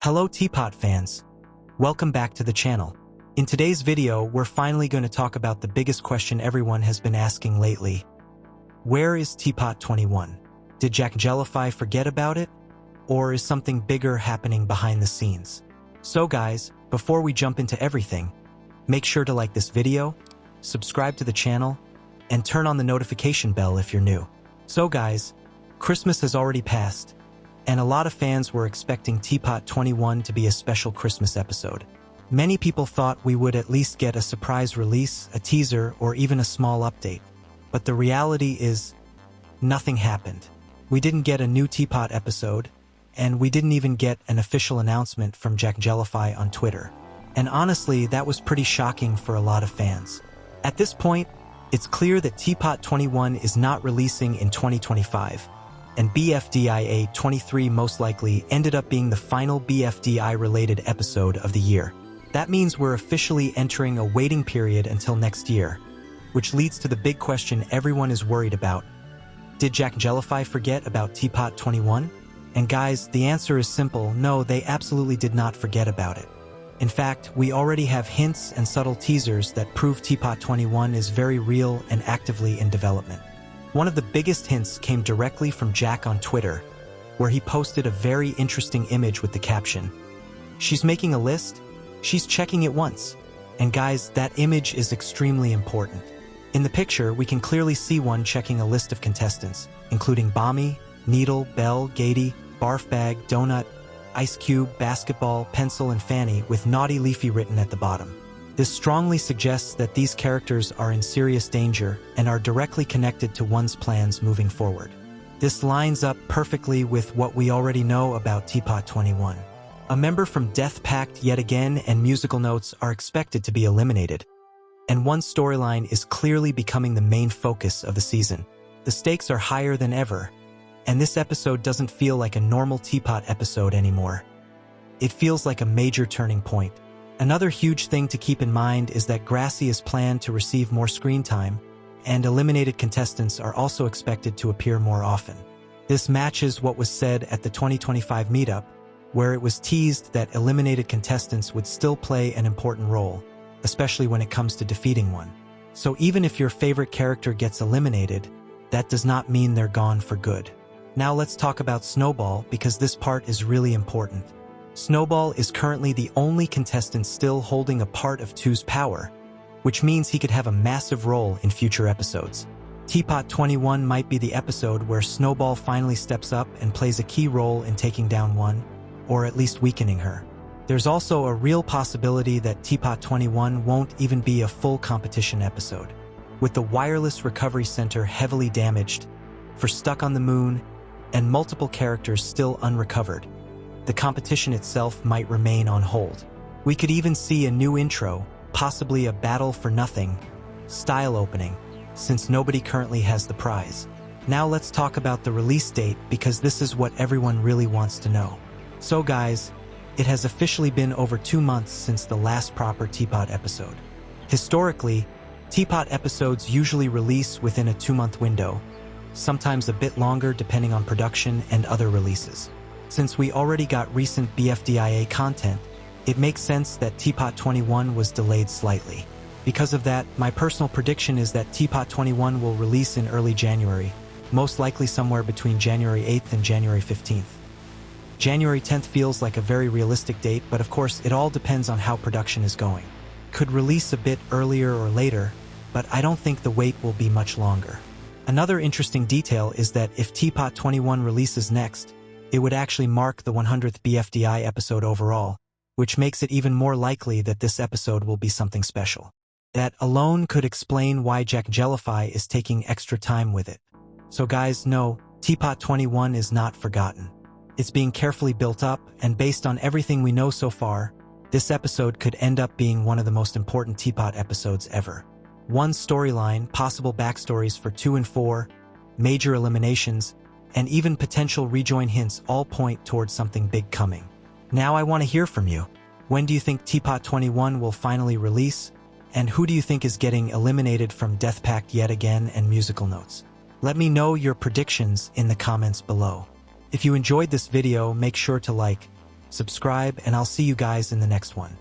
Hello Tpot fans. Welcome back to the channel. In today's video, we're finally going to talk about the biggest question everyone has been asking lately. Where is Tpot 21? Did Jacknjellify forget about it? Or is something bigger happening behind the scenes? So guys, before we jump into everything, make sure to like this video, subscribe to the channel, and turn on the notification bell if you're new. So guys, Christmas has already passed, and a lot of fans were expecting Tpot 21 to be a special Christmas episode. Many people thought we would at least get a surprise release, a teaser, or even a small update. But the reality is, nothing happened. We didn't get a new Tpot episode, and we didn't even get an official announcement from Jacknjellify on Twitter. And honestly, that was pretty shocking for a lot of fans. At this point, it's clear that Tpot 21 is not releasing in 2025, and bfdI 23 most likely ended up being the final bfdI-related episode of the year. That means we're officially entering a waiting period until next year, which leads to the big question everyone is worried about. Did Jacknjellify forget about Tpot 21? And guys, the answer is simple: no, they absolutely did not forget about it. In fact, we already have hints and subtle teasers that prove Tpot 21 is very real and actively in development. One of the biggest hints came directly from Jack on Twitter, where he posted a very interesting image with the caption, "She's making a list, she's checking it once." And guys, that image is extremely important. In the picture, we can clearly see one checking a list of contestants, including Bommy, Needle, Belle, Gady, Barfbag, Donut, Ice Cube, Basketball, Pencil, and Fanny, with Naughty Leafy written at the bottom. This strongly suggests that these characters are in serious danger and are directly connected to one's plans moving forward. This lines up perfectly with what we already know about Tpot 21. A member from Death Pact yet again and musical notes are expected to be eliminated, and one storyline is clearly becoming the main focus of the season. The stakes are higher than ever, and this episode doesn't feel like a normal Tpot episode anymore. It feels like a major turning point. Another huge thing to keep in mind is that Grassy is planned to receive more screen time, and eliminated contestants are also expected to appear more often. This matches what was said at the 2025 meetup, where it was teased that eliminated contestants would still play an important role, especially when it comes to defeating one. So even if your favorite character gets eliminated, that does not mean they're gone for good. Now let's talk about Snowball, because this part is really important. Snowball is currently the only contestant still holding a part of 2's power, which means he could have a massive role in future episodes. Tpot 21 might be the episode where Snowball finally steps up and plays a key role in taking down 1, or at least weakening her. There's also a real possibility that Tpot 21 won't even be a full competition episode. With the wireless recovery center heavily damaged, for Stuck on the Moon, and multiple characters still unrecovered, the competition itself might remain on hold. We could even see a new intro, possibly a battle for nothing style opening, since nobody currently has the prize. Now let's talk about the release date, because this is what everyone really wants to know. So guys, it has officially been over 2 months since the last proper Tpot episode. Historically, Tpot episodes usually release within a 2-month window, sometimes a bit longer depending on production and other releases. Since we already got recent bfdI content, it makes sense that Tpot 21 was delayed slightly. Because of that, my personal prediction is that Tpot 21 will release in early January, most likely somewhere between January 8th and January 15th. January 10th feels like a very realistic date, but of course it all depends on how production is going. Could release a bit earlier or later, but I don't think the wait will be much longer. Another interesting detail is that if Tpot 21 releases next, it would actually mark the 100th bfdI episode overall, which makes it even more likely that this episode will be something special. That alone could explain why Jacknjellify is taking extra time with it. So guys, no, Tpot 21 is not forgotten. It's being carefully built up, and based on everything we know so far, this episode could end up being one of the most important Tpot episodes ever. One storyline, possible backstories for 2 and 4, major eliminations, and even potential rejoin hints all point towards something big coming. Now I want to hear from you. When do you think Tpot 21 will finally release? And who do you think is getting eliminated from Death Pact yet again and musical notes? Let me know your predictions in the comments below. If you enjoyed this video, make sure to like, subscribe, and I'll see you guys in the next one.